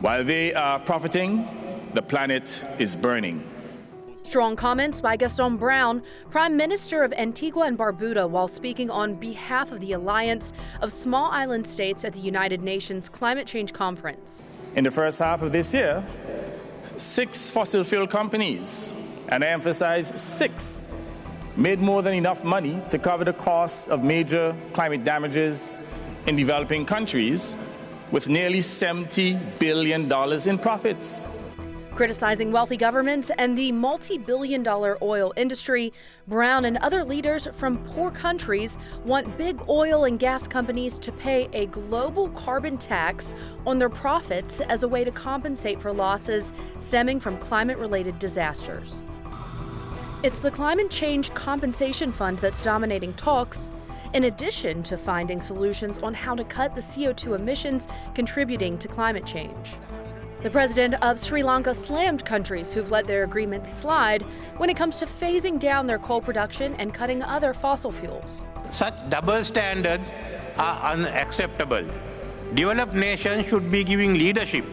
While they are profiting, the planet is burning. Strong comments by Gaston Brown, Prime Minister of Antigua and Barbuda, while speaking on behalf of the Alliance of Small Island States at the United Nations Climate Change Conference. In the first half of this year, 6 fossil fuel companies, and I emphasize 6, made more than enough money to cover the costs of major climate damages in developing countries, with nearly $70 billion in profits. Criticizing wealthy governments and the multi-billion-dollar oil industry, Brown and other leaders from poor countries want big oil and gas companies to pay a global carbon tax on their profits as a way to compensate for losses stemming from climate-related disasters. It's the Climate Change Compensation Fund that's dominating talks, in addition to finding solutions on how to cut the CO2 emissions contributing to climate change. The president of Sri Lanka slammed countries who've let their agreements slide when it comes to phasing down their coal production and cutting other fossil fuels. Such double standards are unacceptable. Developed nations should be giving leadership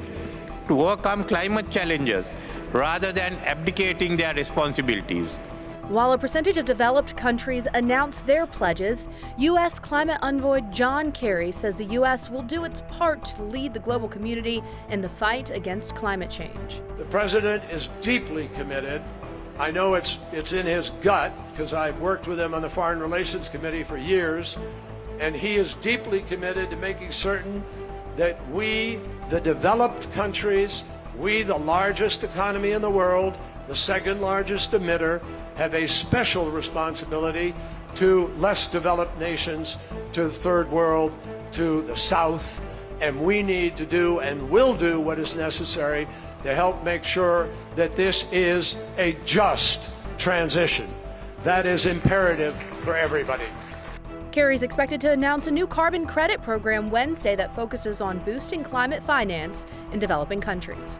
to overcome climate challenges rather than abdicating their responsibilities. While a percentage of developed countries announced their pledges, U.S. climate envoy John Kerry says the U.S. will do its part to lead the global community in the fight against climate change. The president is deeply committed. I know it's in his gut because I've worked with him on the Foreign Relations Committee for years, and he is deeply committed to making certain that we, the developed countries, we, the largest economy in the world, the second largest emitter, have a special responsibility to less developed nations, to the third world, to the South, and we need to do and will do what is necessary to help make sure that this is a just transition. That is imperative for everybody. Kerry's expected to announce a new carbon credit program Wednesday that focuses on boosting climate finance in developing countries.